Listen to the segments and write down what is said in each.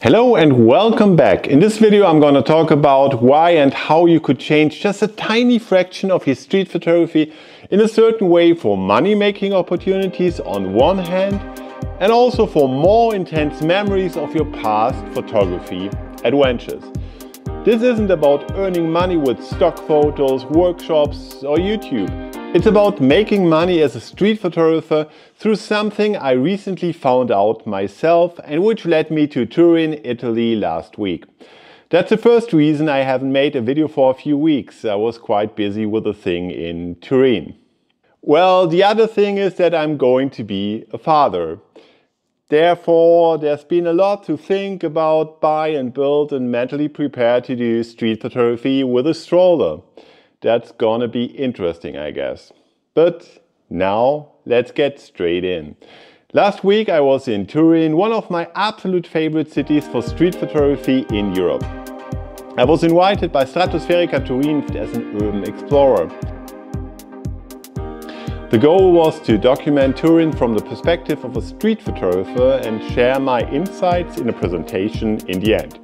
Hello and welcome back. In this video I'm going to talk about why and how you could change just a tiny fraction of your street photography in a certain way for money-making opportunities on one hand, and also for more intense memories of your past photography adventures. This isn't about earning money with stock photos, workshops or YouTube. It's about making money as a street photographer through something I recently found out myself and which led me to Turin, Italy last week. That's the first reason I haven't made a video for a few weeks. I was quite busy with a thing in Turin. Well, the other thing is that I'm going to be a father. Therefore, there's been a lot to think about, buy and build, and mentally prepare to do street photography with a stroller. That's gonna be interesting, I guess. But now, let's get straight in. Last week I was in Turin, one of my absolute favorite cities for street photography in Europe. I was invited by Stratospherica Turin as an urban explorer. The goal was to document Turin from the perspective of a street photographer and share my insights in a presentation in the end.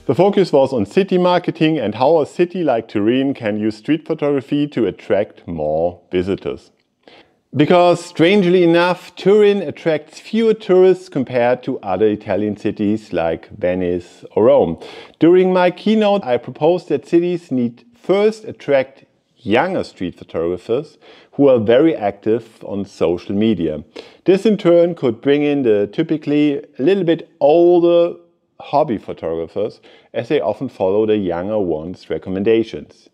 The focus was on city marketing and how a city like Turin can use street photography to attract more visitors. Because, strangely enough, Turin attracts fewer tourists compared to other Italian cities like Venice or Rome. During my keynote, I proposed that cities need first attract younger street photographers who are very active on social media. This in turn could bring in the typically a little bit older hobby photographers, as they often follow the younger ones' recommendations.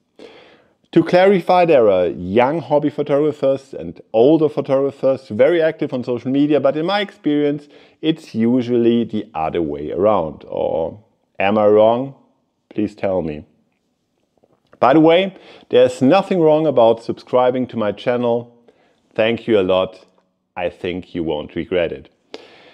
To clarify, there are young hobby photographers and older photographers very active on social media, but in my experience it's usually the other way around. Or am I wrong? Please tell me. By the way, there's nothing wrong about subscribing to my channel. Thank you a lot. I think you won't regret it.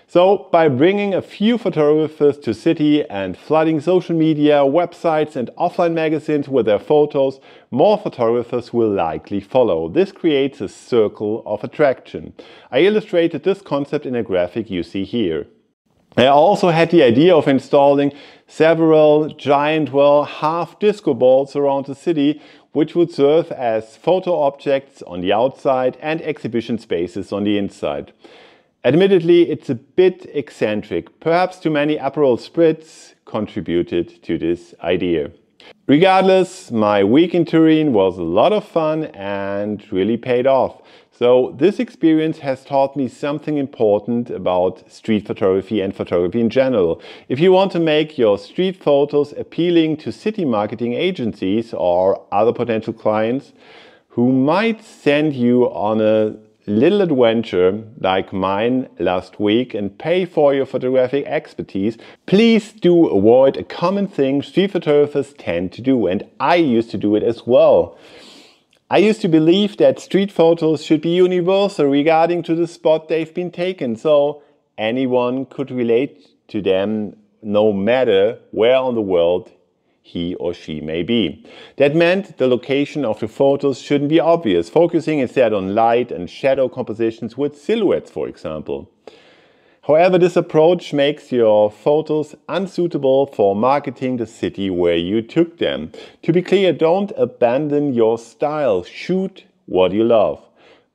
So, by bringing a few photographers to city and flooding social media, websites and offline magazines with their photos, more photographers will likely follow. This creates a circle of attraction. I illustrated this concept in a graphic you see here. I also had the idea of installing several giant, half disco balls around the city, which would serve as photo objects on the outside and exhibition spaces on the inside. Admittedly, it's a bit eccentric. Perhaps too many Aperol Spritz contributed to this idea. Regardless, my week in Turin was a lot of fun and really paid off. So this experience has taught me something important about street photography and photography in general. If you want to make your street photos appealing to city marketing agencies or other potential clients who might send you on a little adventure like mine last week and pay for your photographic expertise, please do avoid a common thing street photographers tend to do, and I used to do it as well. I used to believe that street photos should be universal regarding to the spot they've been taken, so anyone could relate to them no matter where on the world he or she may be. That meant the location of the photos shouldn't be obvious, focusing instead on light and shadow compositions with silhouettes, for example. However, this approach makes your photos unsuitable for marketing the city where you took them. To be clear, don't abandon your style. Shoot what you love.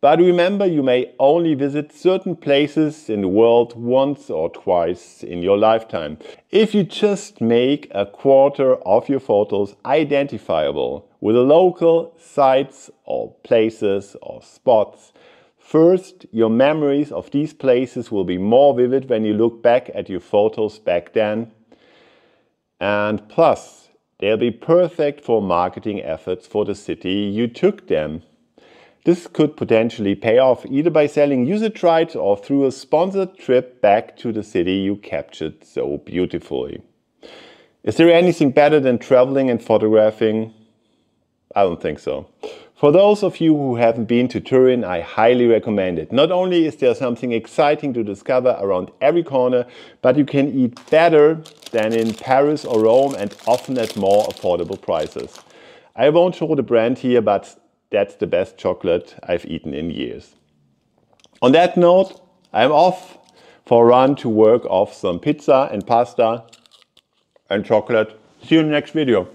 But remember, you may only visit certain places in the world once or twice in your lifetime. If you just make a quarter of your photos identifiable with the local sites or places or spots, first, your memories of these places will be more vivid when you look back at your photos back then. And plus, they'll be perfect for marketing efforts for the city you took them. This could potentially pay off either by selling usage rights or through a sponsored trip back to the city you captured so beautifully. Is there anything better than traveling and photographing? I don't think so. For those of you who haven't been to Turin, I highly recommend it. Not only is there something exciting to discover around every corner, but you can eat better than in Paris or Rome and often at more affordable prices. I won't show the brand here, but that's the best chocolate I've eaten in years. On that note, I'm off for a run to work off some pizza and pasta and chocolate. See you in the next video.